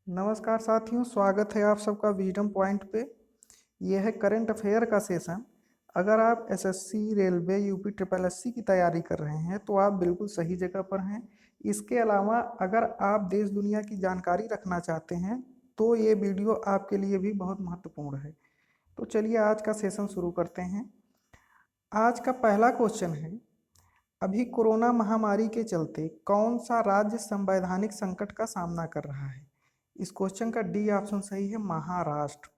नमस्कार साथियों, स्वागत है आप सबका विजडम पॉइंट पे। यह है करंट अफेयर का सेशन। अगर आप SSC, railway, UP triple SC की तैयारी कर रहे हैं तो आप बिल्कुल सही जगह पर हैं। इसके अलावा अगर आप देश दुनिया की जानकारी रखना चाहते हैं तो ये वीडियो आपके लिए भी बहुत महत्वपूर्ण है। तो चलिए आज का सेशन शुरू करते हैं। आज का पहला क्वेश्चन है, अभी कोरोना महामारी के चलते कौन सा राज्य संवैधानिक संकट का सामना कर रहा है? इस क्वेश्चन का डी ऑप्शन सही है, महाराष्ट्र।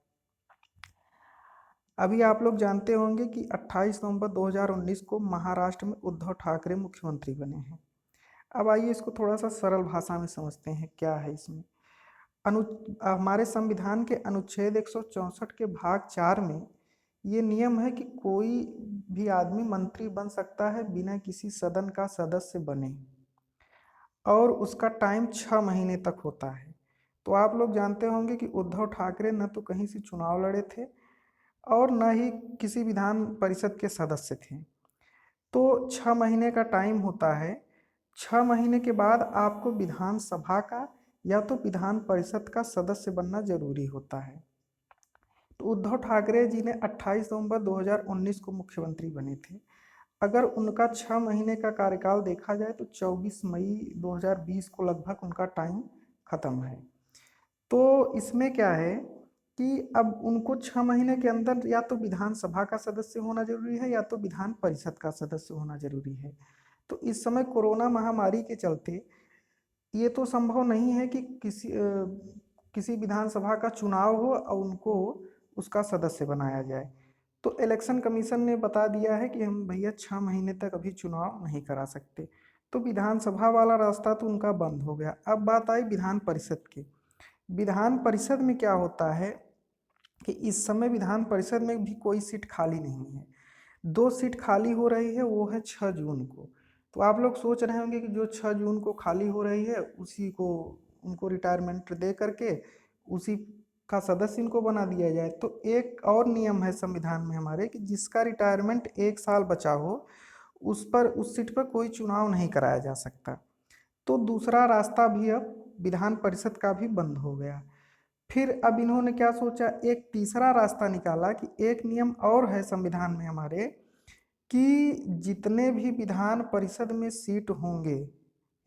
अभी आप लोग जानते होंगे कि 28 नवंबर 2019 को महाराष्ट्र में उद्धव ठाकरे मुख्यमंत्री बने हैं। अब आइए इसको थोड़ा सा सरल भाषा में समझते हैं क्या है इसमें। अनु हमारे संविधान के अनुच्छेद 164 के भाग 4 में ये नियम है कि कोई भी आदमी मंत्री बन सकता है बिना किसी सदन का सदस्य बने, और उसका टाइम 6 महीने तक होता है। तो आप लोग जानते होंगे कि उद्धव ठाकरे न तो कहीं से चुनाव लड़े थे और न ही किसी विधान परिषद के सदस्य थे। तो 6 महीने का टाइम होता है। 6 महीने के बाद आपको विधानसभा का या तो विधान परिषद का सदस्य बनना जरूरी होता है। तो उद्धव ठाकरे जी ने 28 नवंबर 2019 को मुख्यमंत्री बने थे। अगर उनका 6 महीने का कार्यकाल देखा जाए तो 24 मई 2020 को लगभग उनका टाइम खत्म है। तो इसमें क्या है कि अब उनको 6 महीने के अंदर या तो विधानसभा का सदस्य होना जरूरी है या तो विधान परिषद का सदस्य होना जरूरी है। तो इस समय कोरोना महामारी के चलते ये तो संभव नहीं है कि किसी विधानसभा का चुनाव हो और उनको उसका सदस्य बनाया जाए। तो इलेक्शन कमीशन ने बता दिया है कि हम भैया 6 महीने तक अभी चुनाव नहीं करा सकते। तो विधानसभा वाला रास्ता तो उनका बंद हो गया। अब बात आई विधान परिषद की। विधान परिषद में क्या होता है कि इस समय विधान परिषद में भी कोई सीट खाली नहीं है। 2 सीट खाली हो रही है, वो है 6 जून को। तो आप लोग सोच रहे होंगे कि जो 6 जून को खाली हो रही है उसी को उनको रिटायरमेंट दे करके उसी का सदस्य इनको बना दिया जाए। तो एक और नियम है संविधान में हमारे कि जिसका रिटायरमेंट 1 साल बचा हो उस सीट पर कोई चुनाव नहीं कराया जा सकता। तो दूसरा रास्ता भी अब विधान परिषद का भी बंद हो गया। फिर अब इन्होंने क्या सोचा, एक तीसरा रास्ता निकाला कि एक नियम और है संविधान में हमारे कि जितने भी विधान परिषद में सीट होंगे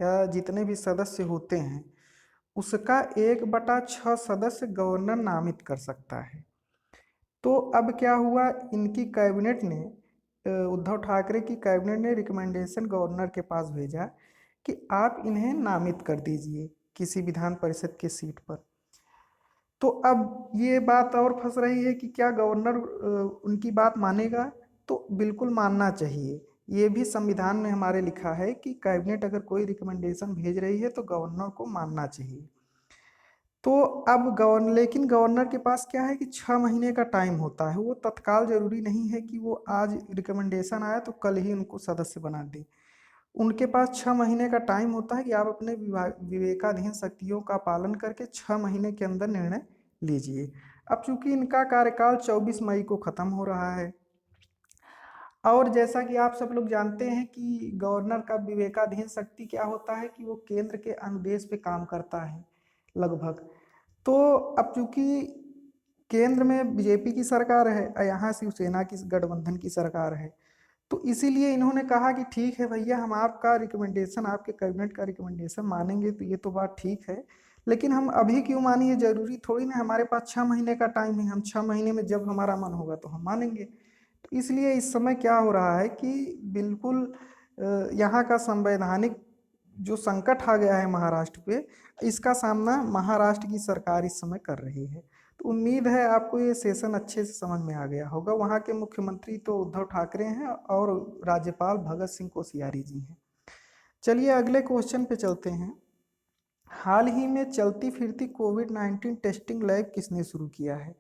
या जितने भी सदस्य होते हैं उसका 1/6 सदस्य गवर्नर नामित कर सकता है। तो अब क्या हुआ, इनकी कैबिनेट ने उद्धव ठाकरे की कैबिनेट ने रिकमेंडेशन गवर्नर के पास भेजा कि आप इन्हें नामित कर दीजिए किसी विधान परिषद के सीट पर। तो अब ये बात और फंस रही है कि क्या गवर्नर उनकी बात मानेगा? तो बिल्कुल मानना चाहिए। ये भी संविधान में हमारे लिखा है कि कैबिनेट अगर कोई रिकमेंडेशन भेज रही है तो गवर्नर को मानना चाहिए। तो अब लेकिन गवर्नर के पास क्या है कि 6 महीने का टाइम होता है। वो तत्काल जरूरी नहीं है कि वो आज रिकमेंडेशन आया तो कल ही उनको सदस्य बना दे। उनके पास 6 महीने का टाइम होता है कि आप अपने विवेकाधीन शक्तियों का पालन करके 6 महीने के अंदर निर्णय लीजिए। अब चूंकि इनका कार्यकाल 24 मई को खत्म हो रहा है और जैसा कि आप सब लोग जानते हैं कि गवर्नर का विवेकाधीन शक्ति क्या होता है कि वो केंद्र के अनुदेश पे काम करता है लगभग। तो अब चूंकि केंद्र में बीजेपी की सरकार है और यहाँ शिवसेना की गठबंधन की सरकार है, तो इसीलिए इन्होंने कहा कि ठीक है भैया, हम आपका रिकमेंडेशन, आपके कैबिनेट का रिकमेंडेशन मानेंगे तो ये तो बात ठीक है, लेकिन हम अभी क्यों मानिए? जरूरी थोड़ी ना, हमारे पास 6 महीने का टाइम है, हम 6 महीने में जब हमारा मन होगा तो हम मानेंगे। तो इसलिए इस समय क्या हो रहा है कि बिल्कुल यहाँ का संवैधानिक जो संकट आ गया है महाराष्ट्र पे, इसका सामना महाराष्ट्र की सरकार इस समय कर रही है। तो उम्मीद है आपको ये सेशन अच्छे से समझ में आ गया होगा। वहाँ के मुख्यमंत्री तो उद्धव ठाकरे हैं और राज्यपाल भगत सिंह कोश्यारी जी हैं। चलिए अगले क्वेश्चन पे चलते हैं। हाल ही में चलती फिरती कोविड-19 टेस्टिंग लैब किसने शुरू किया है?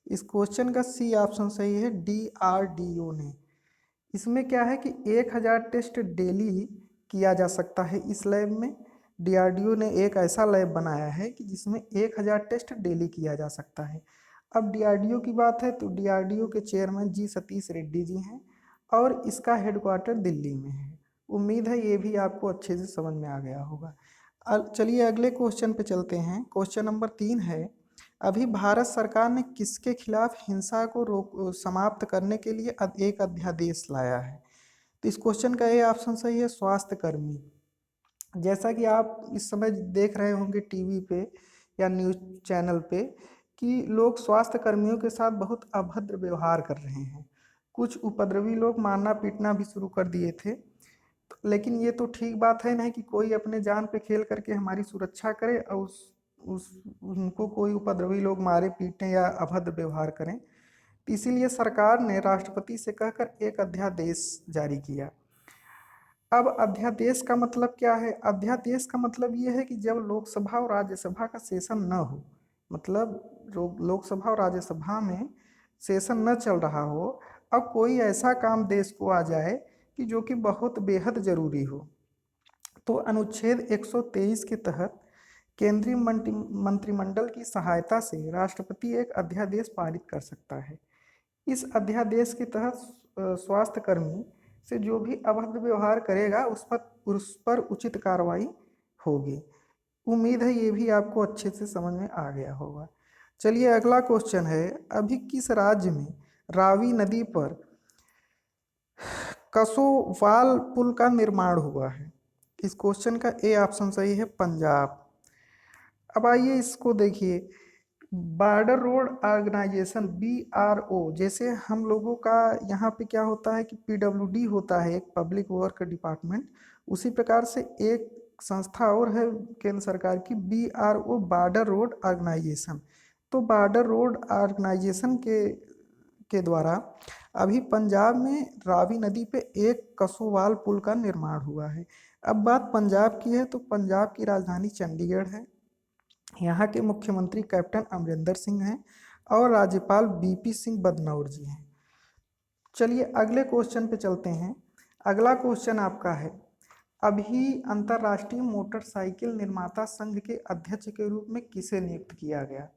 इस क्वेश्चन का सी ऑप्शन सही है, DRDO ने। इसमें क्या है कि 1000 टेस्ट डेली किया जा सकता है इस लैब में। DRDO ने एक ऐसा लैब बनाया है कि जिसमें 1000 टेस्ट डेली किया जा सकता है। अब DRDO की बात है तो DRDO के चेयरमैन जी सतीश रेड्डी जी हैं और इसका हेडक्वार्टर दिल्ली में है। उम्मीद है ये भी आपको अच्छे से समझ में आ गया होगा। चलिए अगले क्वेश्चन पे चलते हैं। क्वेश्चन नंबर 3 है, अभी भारत सरकार ने किसके खिलाफ हिंसा को रोक समाप्त करने के लिए एक अध्यादेश लाया है? तो इस क्वेश्चन का ये ऑप्शन सही है, स्वास्थ्य कर्मी। जैसा कि आप इस समय देख रहे होंगे टीवी पे या न्यूज चैनल पे कि लोग स्वास्थ्य कर्मियों के साथ बहुत अभद्र व्यवहार कर रहे हैं। कुछ उपद्रवी लोग मारना पीटना भी शुरू कर दिए थे। लेकिन ये तो ठीक बात है नहीं कि कोई अपने जान पे खेल करके हमारी सुरक्षा करे और उस उनको कोई उपद्रवी लोग मारे पीटें या अभद्र व्यवहार करें। तो इसीलिए सरकार ने राष्ट्रपति से कहकर एक अध्यादेश जारी किया। अब अध्यादेश का मतलब क्या है? अध्यादेश का मतलब ये है कि जब लोकसभा और राज्यसभा का सेशन न हो, मतलब लोकसभा और राज्यसभा में सेशन न चल रहा हो, अब कोई ऐसा काम देश को आ जाए कि जो कि बहुत बेहद ज़रूरी हो, तो अनुच्छेद 123 के तहत केंद्रीय मंत्रिमंडल की सहायता से राष्ट्रपति एक अध्यादेश पारित कर सकता है। इस अध्यादेश के तहत स्वास्थ्य कर्मी से जो भी अभद्र व्यवहार करेगा उस पर उचित कार्रवाई होगी। उम्मीद है ये भी आपको अच्छे से समझ में आ गया होगा। चलिए अगला क्वेश्चन है, अभी किस राज्य में रावी नदी पर कसोवाल पुल का निर्माण हुआ है? इस क्वेश्चन का ए ऑप्शन सही है, पंजाब। अब आइए इसको देखिए, बॉर्डर रोड ऑर्गेनाइजेशन BRO, जैसे हम लोगों का यहाँ पे क्या होता है कि PWD होता है, एक पब्लिक वर्क डिपार्टमेंट, उसी प्रकार से एक संस्था और है केंद्र सरकार की, BRO, बॉर्डर रोड ऑर्गेनाइजेशन। तो बॉर्डर रोड ऑर्गेनाइजेशन के द्वारा अभी पंजाब में रावी नदी पे एक कसोवाल पुल का निर्माण हुआ है। अब बात पंजाब की है, तो पंजाब की राजधानी चंडीगढ़ है। यहाँ के मुख्यमंत्री कैप्टन अमरिंदर सिंह हैं और राज्यपाल BP सिंह बदनौर जी हैं। चलिए अगले क्वेश्चन पे चलते हैं। अगला क्वेश्चन आपका है, अभी अंतर्राष्ट्रीय मोटरसाइकिल निर्माता संघ के अध्यक्ष के रूप में किसे नियुक्त किया गया?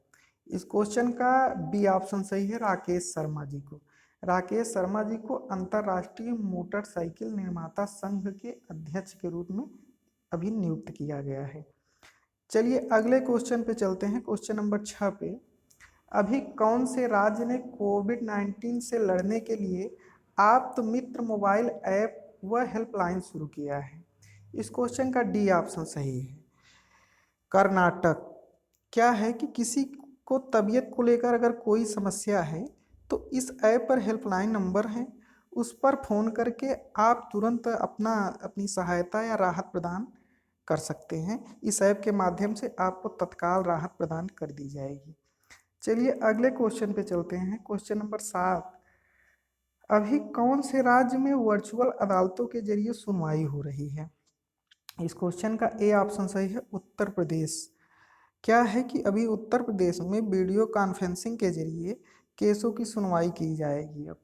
इस क्वेश्चन का बी ऑप्शन सही है, राकेश शर्मा जी को। राकेश शर्मा जी को अंतर्राष्ट्रीय मोटरसाइकिल निर्माता संघ के अध्यक्ष के रूप में अभी नियुक्त किया गया है। चलिए अगले क्वेश्चन पे चलते हैं, क्वेश्चन नंबर 6 पे, अभी कौन से राज्य ने कोविड-19 से लड़ने के लिए आप्त मित्र मोबाइल ऐप व हेल्पलाइन शुरू किया है? इस क्वेश्चन का डी ऑप्शन सही है, कर्नाटक। क्या है कि किसी को तबीयत को लेकर अगर कोई समस्या है तो इस ऐप पर हेल्पलाइन नंबर है, उस पर फ़ोन करके आप तुरंत अपनी सहायता या राहत प्रदान कर सकते हैं। इस ऐप के माध्यम से आपको तत्काल राहत प्रदान कर दी जाएगी। चलिए अगले क्वेश्चन पे चलते हैं, क्वेश्चन नंबर 7, अभी कौन से राज्य में वर्चुअल अदालतों के जरिए सुनवाई हो रही है? इस क्वेश्चन का ए ऑप्शन सही है, उत्तर प्रदेश। क्या है कि अभी उत्तर प्रदेश में वीडियो कॉन्फ्रेंसिंग के जरिए केसों की सुनवाई की जाएगी। अब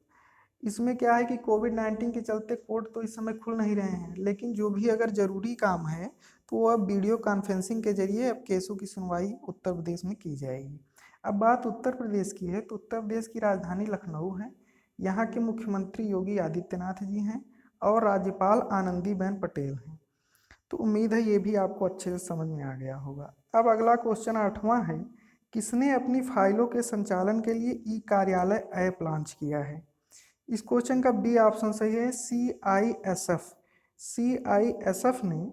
इसमें क्या है कि कोविड-19 के चलते कोर्ट तो इस समय खुल नहीं रहे हैं, लेकिन जो भी अगर ज़रूरी काम है तो वो अब वीडियो कॉन्फ्रेंसिंग के जरिए अब केसों की सुनवाई उत्तर प्रदेश में की जाएगी। अब बात उत्तर प्रदेश की है, तो उत्तर प्रदेश की राजधानी लखनऊ है। यहाँ के मुख्यमंत्री योगी आदित्यनाथ जी हैं और राज्यपाल आनंदीबेन पटेल हैं। तो उम्मीद है ये भी आपको अच्छे से समझ में आ गया होगा। अब अगला क्वेश्चन 8वां है, किसने अपनी फाइलों के संचालन के लिए ई कार्यालय ऐप लॉन्च किया है? इस क्वेश्चन का बी ऑप्शन सही है, CISF। CISF ने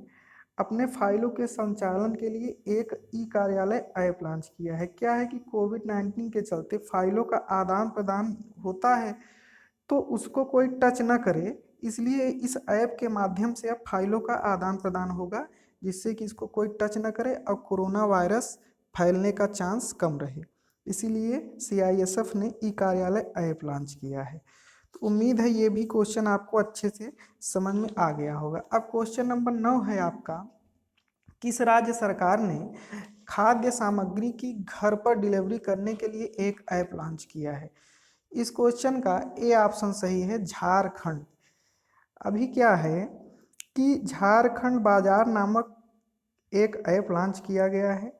अपने फाइलों के संचालन के लिए एक ई कार्यालय ऐप लॉन्च किया है। क्या है कि कोविड-19 के चलते फाइलों का आदान प्रदान होता है तो उसको कोई टच ना करे, इसलिए इस ऐप के माध्यम से अब फाइलों का आदान प्रदान होगा, जिससे कि इसको कोई टच ना करे और कोरोना वायरस फैलने का चांस कम रहे। इसीलिए CISF ने ई कार्यालय ऐप लॉन्च किया है। तो उम्मीद है ये भी क्वेश्चन आपको अच्छे से समझ में आ गया होगा। अब क्वेश्चन नंबर 9 है आपका, किस राज्य सरकार ने खाद्य सामग्री की घर पर डिलीवरी करने के लिए एक ऐप लॉन्च किया है? इस क्वेश्चन का ए ऑप्शन सही है, झारखंड। अभी क्या है कि झारखंड बाजार नामक एक ऐप लॉन्च किया गया है।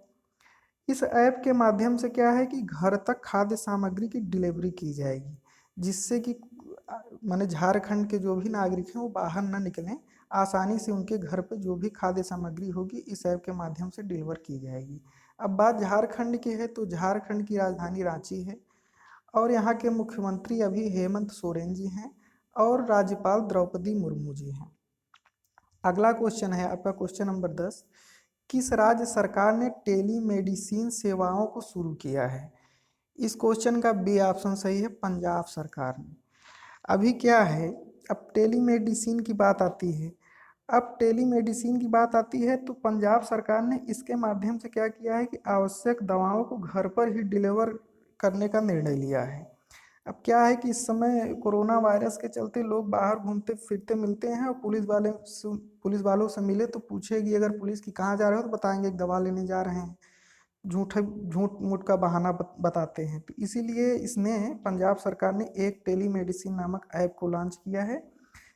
इस ऐप के माध्यम से क्या है कि घर तक खाद्य सामग्री की डिलीवरी की जाएगी, जिससे कि माने झारखंड के जो भी नागरिक हैं वो बाहर ना निकलें आसानी से उनके घर पे जो भी खाद्य सामग्री होगी इस ऐप के माध्यम से डिलीवर की जाएगी। अब बात झारखंड की है तो झारखंड की राजधानी रांची है और यहाँ के मुख्यमंत्री अभी हेमंत सोरेन जी हैं और राज्यपाल द्रौपदी मुर्मू जी हैं। अगला क्वेश्चन है आपका क्वेश्चन नंबर 10। किस राज्य सरकार ने टेलीमेडिसिन सेवाओं को शुरू किया है? इस क्वेश्चन का बी ऑप्शन सही है, पंजाब सरकार ने। अभी क्या है, अब टेलीमेडिसिन की बात आती है। अब टेलीमेडिसिन की बात आती है तो पंजाब सरकार ने इसके माध्यम से क्या किया है कि आवश्यक दवाओं को घर पर ही डिलीवर करने का निर्णय लिया है। अब क्या है कि इस समय कोरोना वायरस के चलते लोग बाहर घूमते फिरते मिलते हैं और पुलिस वालों से मिले तो पूछेगी अगर पुलिस की कहाँ जा रहे हो तो बताएंगे कि दवा लेने जा रहे हैं, झूठ मूठ का बहाना बताते हैं। तो इसीलिए इसने पंजाब सरकार ने एक टेलीमेडिसिन नामक ऐप को लॉन्च किया है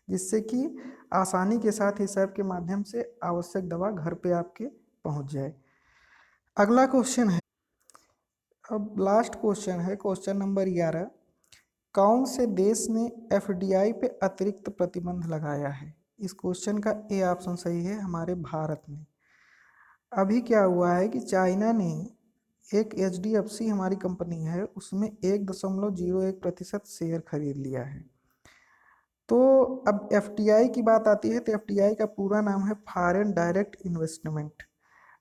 जिससे कि आसानी के साथ इस ऐप के माध्यम से आवश्यक दवा घर पे आपके पहुंच जाए। अगला क्वेश्चन है, अब लास्ट क्वेश्चन है क्वेश्चन नंबर 11। कौन से देश ने एफडीआई पे अतिरिक्त प्रतिबंध लगाया है? इस क्वेश्चन का ए ऑप्शन सही है, हमारे भारत ने। अभी क्या हुआ है कि चाइना ने एक एचडीएफसी हमारी कंपनी है उसमें 1.01% शेयर खरीद लिया है। तो अब एफडीआई की बात आती है तो एफडीआई का पूरा नाम है फॉरेन डायरेक्ट इन्वेस्टमेंट।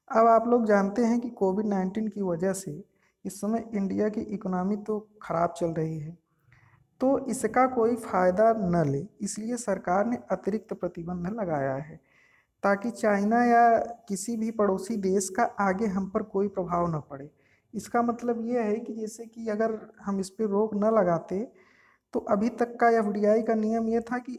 अब आप लोग जानते हैं कि कोविड-19 की वजह से इस समय इंडिया की इकोनॉमी तो खराब चल रही है, तो इसका कोई फायदा न ले इसलिए सरकार ने अतिरिक्त प्रतिबंध लगाया है ताकि चाइना या किसी भी पड़ोसी देश का आगे हम पर कोई प्रभाव न पड़े। इसका मतलब ये है कि जैसे कि अगर हम इस पर रोक न लगाते तो अभी तक का एफडीआई का नियम ये था कि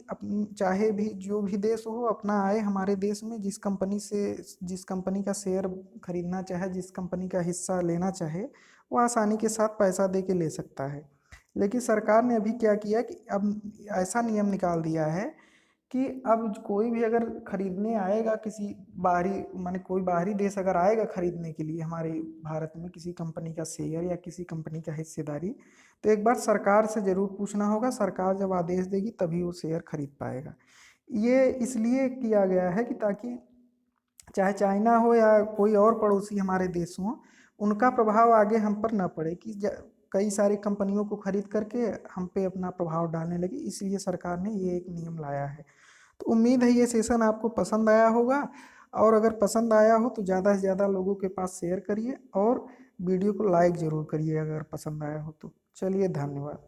चाहे भी जो भी देश हो अपना आए हमारे देश में जिस कंपनी का शेयर खरीदना चाहे, जिस कंपनी का हिस्सा लेना चाहे वो आसानी के साथ पैसा दे के ले सकता है। लेकिन सरकार ने अभी क्या किया कि अब ऐसा नियम निकाल दिया है कि अब कोई भी अगर खरीदने आएगा किसी बाहरी माने कोई बाहरी देश अगर आएगा खरीदने के लिए हमारे भारत में किसी कंपनी का शेयर या किसी कंपनी का हिस्सेदारी, तो एक बार सरकार से ज़रूर पूछना होगा। सरकार जब आदेश देगी तभी वो शेयर खरीद पाएगा। ये इसलिए किया गया है कि ताकि चाहे चाइना हो या कोई और पड़ोसी हमारे देश हों उनका प्रभाव आगे हम पर न पड़े कि कई सारी कंपनियों को खरीद करके हम पे अपना प्रभाव डालने लगी, इसलिए सरकार ने ये एक नियम लाया है। तो उम्मीद है ये सेशन आपको पसंद आया होगा और अगर पसंद आया हो तो ज़्यादा से ज़्यादा लोगों के पास शेयर करिए और वीडियो को लाइक ज़रूर करिए अगर पसंद आया हो तो। चलिए धन्यवाद।